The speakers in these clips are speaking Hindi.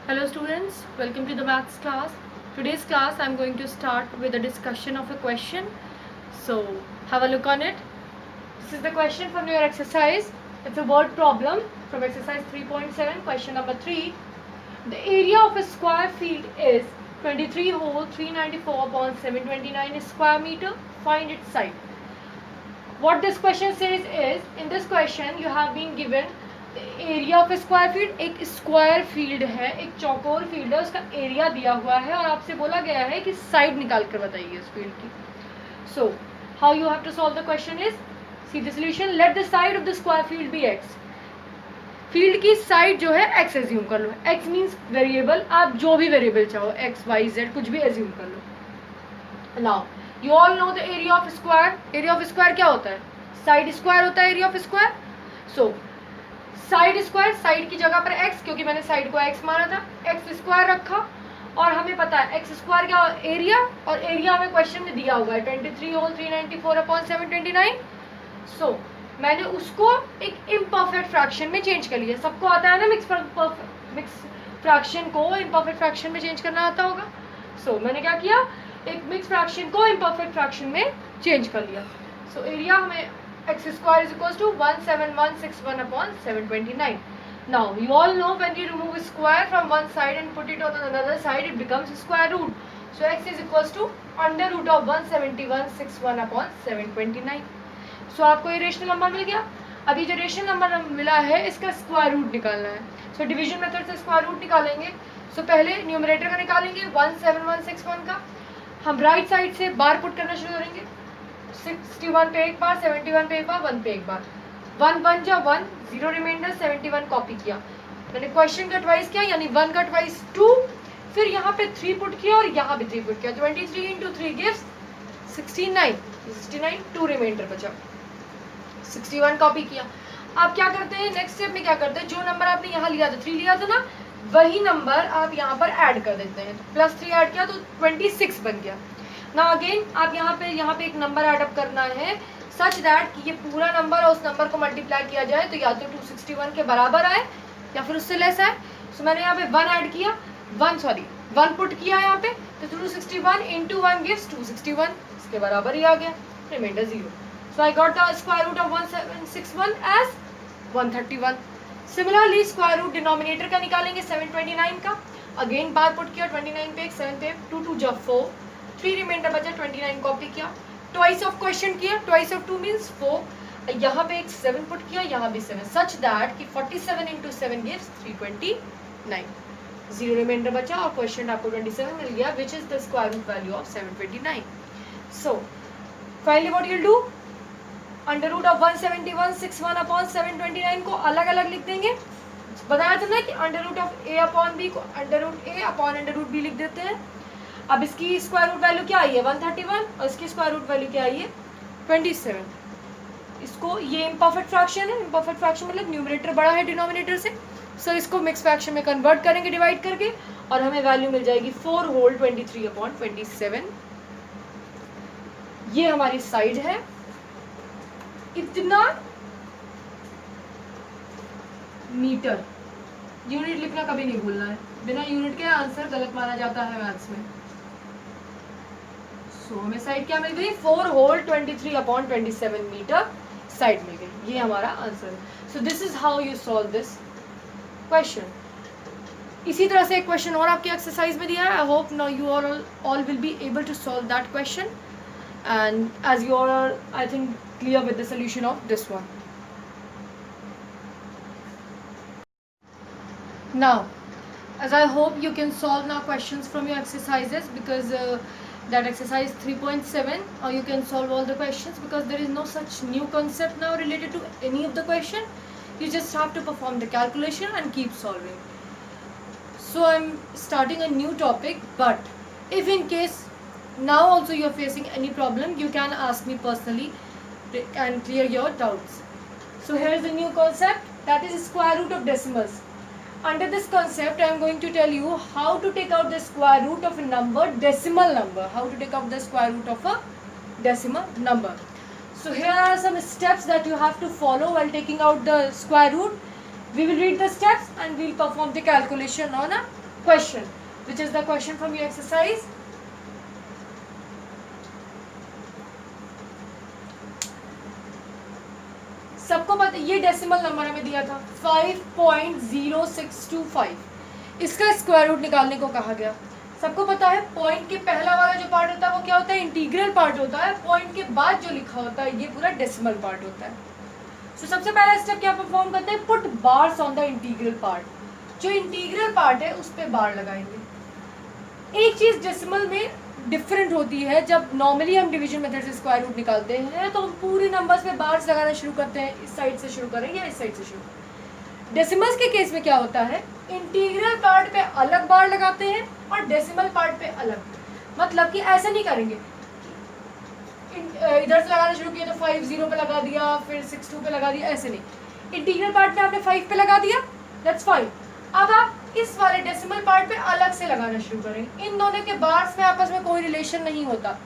Hello students, welcome to the maths class. Today's class I'm going to start with a discussion of a question. So have a look on it. This is the question from your exercise. It's a word problem from exercise 3.7, question number 3. The area of a square field is 23 whole 394 upon 729 square meter. Find its side. What this question says is, in this question you have been given area of square field. एक स्क्वायर फील्ड है, एक चौकोर फील्ड है, उसका एरिया दिया हुआ है और आपसे बोला गया है कि साइड निकाल कर बताइए उस फील्ड की. So how you have to solve the question is, see the solution. Let the side of the square field be x. Field की साइड जो है एक्स एज्यूम कर लो. एक्स मीन्स वेरिएबल, आप जो भी वेरिएबल चाहो, एक्स वाई जेड कुछ भी एज्यूम कर लो. Now you all know the area of square. Area of square क्या होता है? साइड स्क्वायर होता है area of square. So side square, side की जगह पर एक्स, क्योंकि मैंने साइड को एक्स माना था, एक्स स्क्वायर रखा और हमें पता है एक्स स्क्वायर क्या एरिया, और एरिया हमें क्वेश्चन में दिया हुआ है 23 होल 394 अपॉन 729. सो मैंने उसको एक इम्परफेक्ट फ्रैक्शन में चेंज कर लिया. सबको आता है ना मिक्स फ्रैक्शन को इम्परफेक्ट फ्रैक्शन में चेंज करना आता होगा. सो मैंने क्या किया, एक मिक्स फ्रैक्शन को इम्परफेक्ट फ्रैक्शन में चेंज कर लिया. सो एरिया हमें x square is equals to 17161 upon 729. Now you all know when you remove a square from one side and put it on another side, it becomes square root. So x is equals to under root of 17161 upon 729. So आपको ये रेशनल नंबर मिल गया. अभी जो रेशनल नंबर मिला है इसका स्क्वायर रूट निकालना है. सो डिवीजन मेथड से स्क्वायर रूट निकालेंगे. सो पहले न्यूमरेटर का निकालेंगे 17161 का. हम राइट साइड से बार पुट करना शुरू करेंगे. 61 पे एक बार, 71 पे एक बार, 1 पे एक बार. 1 1 जा 1, 0 रिमाइंडर, 71 कॉपी किया. मैंने क्वेश्चन का ट्वाइस किया, यानी 1 का ट्वाइस 2. फिर यहाँ पे 3 पुट किया और यहाँ पे 3 पुट किया. 23 इंटू 3 गिव्स 69. 69, 2 रिमाइंडर बचा. 61 कॉपी किया. आप क्या करते हैं, नेक्स्ट स्टेप में क्या करते हैं, जो नंबर आपने यहाँ लिया था 3 लिया था ना, वही नंबर आप यहाँ पर ऐड कर देते हैं. प्लस 3 ऐड किया तो 26 बन गया. ना अगेन आप यहाँ पे एक नंबर ऐड करना है सच दैट कि ये पूरा नंबर और उस नंबर को मल्टीप्लाई किया जाए तो या तो 261 के बराबर आए या फिर उससे लेस आए. सो मैंने यहाँ पे 1 ऐड किया, 1 पुट किया यहाँ पे, तो 261 इंटू 1 गिव्स 261, इसके बराबर ही आ गया. Reminder 0. So I got the square root of 1761 as 131. Similarly square root denominator का निकालेंगे 729 का. अगेन बार पुट किया, 29 पे 7 पे 2 2 जा 4, 3 रिमाइंडर बचा, 29 कॉपी किया. ट्वाइस ऑफ क्वेश्चन किया, ट्वाइस ऑफ 2 मीन्स 4. यहाँ पे एक 7 पुट किया, यहाँ भी 7, सच दैट कि 47 इंटू 7 गिव्स 329. 0 रिमाइंडर बचा और क्वेश्चन आपको 27 मिल गया, which is the square root value of 729. So finally what you will do, under root of 17161 upon 729 को अलग अलग लिख देंगे. बताया था ना कि under root of a upon b को under root a upon under root b लिख देते हैं. अब इसकी स्क्वायर रूट वैल्यू क्या आई है 131 और इसकी स्क्वायर रूट वैल्यू क्या आई है 27. इसको ये इम्परफेक्ट फ्रैक्शन है. इम्परफेक्ट फ्रैक्शन मतलब न्यूमरेटर बड़ा है डिनोमिनेटर से. सो इसको मिक्स फ्रैक्शन में कन्वर्ट करेंगे डिवाइड करके और हमें वैल्यू मिल जाएगी 4 होल 23 अपॉन 27. ये हमारी साइड है. इतना मीटर. यूनिट लिखना कभी नहीं भूलना है, बिना यूनिट के आंसर गलत माना जाता है मैथ्स में. सो हमें साइड क्या मिल गई 4 होल 23 अपॉन 27 मीटर साइड मिल गई. ये हमारा आंसर है. सो this is how you solve this question. इसी तरह से एक क्वेश्चन और आपकी एक्सरसाइज में दिया है. I hope now you all will be able to solve that question and as you are I think clear with the solution of this one. Now, as I hope you can solve now questions from your exercises, because that exercise 3.7 you can solve all the questions, because there is no such new concept now related to any of the question. You just have to perform the calculation and keep solving. So I'm starting a new topic, but if in case now also you are facing any problem, you can ask me personally and clear your doubts. So here is a new concept, that is square root of decimals. Under this concept, I am going to tell you how to take out the square root of a number, decimal number. How to take out the square root of a decimal number. So here are some steps that you have to follow while taking out the square root. We will read the steps and we will perform the calculation on a question, which is the question from your exercise. सबको पता ये डेसिमल नंबर हमें दिया था 5.0625, इसका स्क्वायर रूट निकालने को कहा गया। सबको पता है पॉइंट के पहला वाला जो पार्ट होता है वो क्या होता है, इंटीग्रल पार्ट होता है। पॉइंट के बाद जो लिखा होता है ये पूरा डेसिमल पार्ट होता है। तो सबसे पहला स्टेप क्या परफॉर्म करते हैं, put bars on the integral part. जो इंटीग्रल पार्ट है उस पर बार लगाएंगे। एक चीज डेसिमल में डिफरेंट होती है, जब नॉर्मली हम डिवीजन मेथड से स्क्वायर रूट निकालते हैं तो हम पूरे नंबर्स पे बार्स लगाना शुरू करते हैं, इस साइड से शुरू करें या इस साइड से शुरू करें। डेसिमल्स के केस में क्या होता है, इंटीग्रल पार्ट पे अलग बार लगाते हैं और डेसिमल पार्ट पे अलग। मतलब कि ऐसा नहीं करेंगे इधर से लगाना शुरू किया तो 5 0 पे लगा दिया, फिर 6 2 पे लगा दिया, ऐसे नहीं। इंटीग्रल पार्ट में आपने 5 पे लगा दिया, दैट्स फाइन। अब आप इस वाले डेसिमल पार्ट पे अलग से लगाना शुरू करेंगे। इन दोनों के बार्स में आपस में कोई रिलेशन नहीं होता,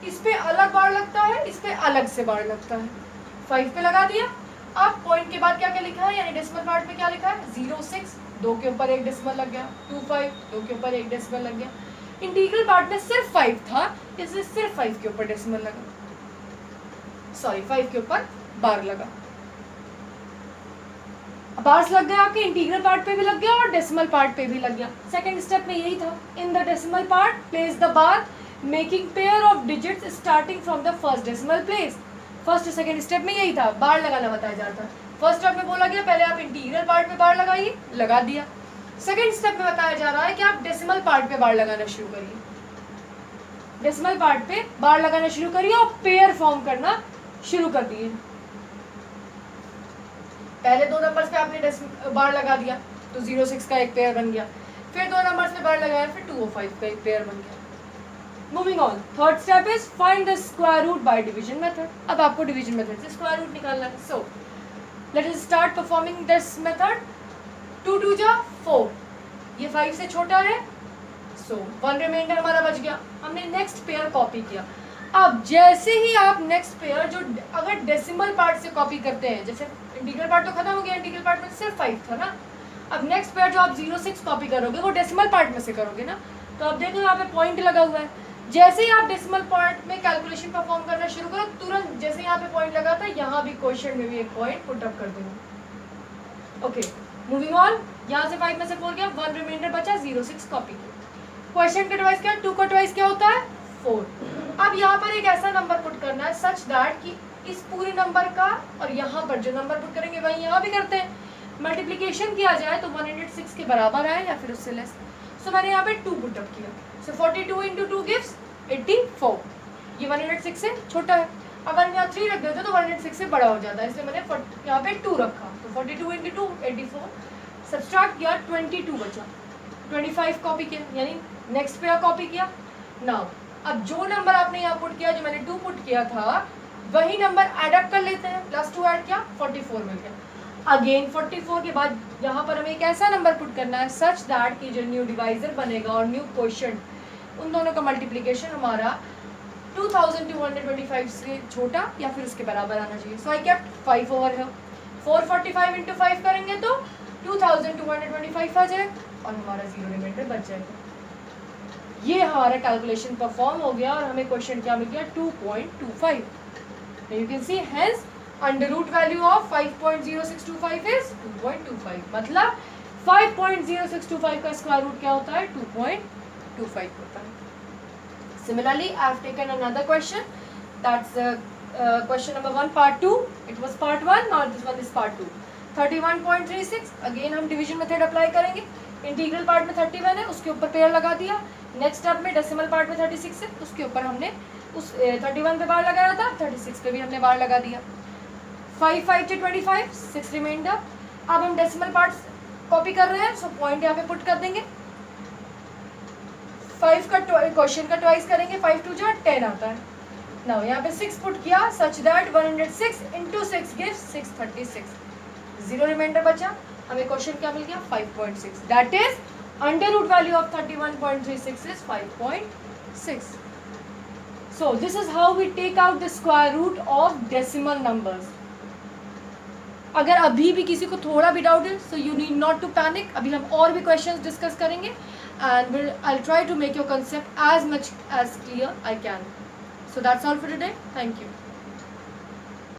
इस पे अलग बार लगता है, इस पे अलग से बार लगता है। 5 पे लगा दिया। अब पॉइंट के बाद क्या क्या लिखा है, यानी डेसिमल पार्ट में क्या लिखा है, 0 6, 2 के ऊपर एक डेसिमल लग गया, 2 5, 2 के ऊपर एक डेसिमल लग गया। इंटीग्रल पार्ट में सिर्फ 5 था, इसलिए सिर्फ 5 के ऊपर डेसिमल लगा, सॉरी 5 के ऊपर बार लगा। बार्स लग गया, आपके इंटीग्रल पार्ट पे भी लग गया और डेसिमल पार्ट पे भी लग गया। सेकंड स्टेप में यही था, in the decimal part place the bar making pair of digits starting from the first decimal place. First second step में यही था, बार लगाना बताया जाता है। फर्स्ट स्टेप में बोला गया पहले आप इंटीग्रल पार्ट पे बार लगाइए, लगा दिया। सेकंड स्टेप में बताया जा रहा है कि आप डेसिमल पार्ट पे बार लगाना शुरू करिए, डेसिमल पार्ट पे बार लगाना शुरू करिए और पेयर फॉर्म करना शुरू कर दिए। पहले 2 नंबर्स पे आपने बार लगा दिया तो 0 6 का एक पेयर बन गया, फिर 2 नंबर्स पे बार लगाया, फिर 2 5 का एक पेयर बन गया। Moving on, third step is find the square root by division method. अब आपको डिवीजन मेथड से स्क्वायर रूट निकालना है। So let us start performing this method. 2 2 जा 4, ये 5 से छोटा है, सो 1 रिमाइंडर हमारा बच गया। हमने नेक्स्ट पेयर कॉपी किया। अब जैसे ही आप नेक्स्ट पेयर जो अगर डेसिमल पार्ट से कॉपी करते हैं, जैसे इंटीग्रल पार्ट तो खत्म हो गया, इंटीग्रल पार्ट में सिर्फ 5 था ना, अब नेक्स्ट पेयर जो आप 0 6 कॉपी करोगे वो डेसिमल पार्ट में से करोगे ना, तो आप देखो यहाँ पे पॉइंट लगा हुआ है। जैसे ही आप डेसिमल पार्ट में कैलकुलेशन परफॉर्म करना शुरू करो, तुरंत जैसे यहाँ पे पॉइंट लगा था यहाँ भी क्वेश्चन में भी एक पॉइंट पुट अप कर देना। ओके, मूविंग ऑन, यहाँ से 5 में से 4 गया, 1 रिमाइंडर बचा, 0 6 कॉपी किया। क्वेश्चन का ट्वाइस क्या, 2 का ट्वाइस क्या होता है, 4। अब यहाँ पर एक ऐसा नंबर पुट करना है सच दैट कि इस पूरे नंबर का और यहाँ पर जो नंबर पुट करेंगे वही यहाँ भी करते हैं, मल्टीप्लिकेशन किया जाए तो 106 के बराबर आए या फिर उससे लेस। सो मैंने यहाँ पे 2 पुट अप किया। सो 42 into 2 gives 84। ये 106 से छोटा है। अगर यहाँ 3 रख देते तो 106 से बड़ा हो जाता है, इसलिए मैंने यहाँ पे 2 रखा। तो 42 into 2 84, सब्सट्रैक्ट किया 22 बचा, 25 कॉपी किया, यानी नेक्स्ट पेयर कॉपी किया। नाउ अब जो नंबर आपने यहाँ पुट किया, जो मैंने 2 पुट किया था, वही नंबर ऐड अप कर लेते हैं। +2 ऐड किया, 44 मिल गया। अगेन 44 के बाद यहाँ पर हमें एक ऐसा नंबर पुट करना है सच दैट कि जो न्यू डिवाइजर बनेगा और न्यू क्वोशिएंट, उन दोनों का मल्टीप्लिकेशन हमारा 2225 से छोटा या फिर उसके बराबर आना चाहिए। सो आई केप्ट 5 ओवर है। 445 into 5 करेंगे तो 2225 आ जाएगा और हमारा 0 रिमाइंडर बच जाएगा। ये हमारा कैलकुलेशन परफॉर्म हो गया और हमें क्वेश्चन क्या मिल गया, 2.25। You can see hence under root value of 5.0625 is 2.25। मतलब 5.0625 का स्क्वायर रूट क्या होता है, 2.25 होता है। Similarly, I have taken another question. That's question number 1, part 2. It was part 1. Now this one is part 2. 31.36. Again हम division method apply करेंगे। इंटीग्रल पार्ट में 31 है, उसके ऊपर पेयर लगा दिया। नेक्स्ट स्टेप में डेसिमल पार्ट में 36 है, उसके ऊपर हमने उस 31 पे बार लगाया था, 36 पे भी हमने बार लगा दिया। 5 5 से 25, 6 रिमाइंडर। अब हम डेसिमल पार्ट कॉपी कर रहे हैं, सो पॉइंट यहाँ पे पुट कर देंगे। 5 का क्वेश्चन का ट्वाइस करेंगे, 5 2 जा 10 आता है। नाउ यहाँ पे 6 पुट किया such that 106 into 6 gives 636। 0 reminder बचा, हमें क्वेश्चन क्या मिल गया, 5.6। That is under root value of 31.36 is 5.6। So this is how we take out the square root of decimal numbers. अगर अभी भी किसी को थोड़ा भी डाउट है, so you need not to panic. अभी हम और भी क्वेश्चंस डिस्कस करेंगे and I'll try to make your concept as much as clear I can. So that's all for today. Thank you.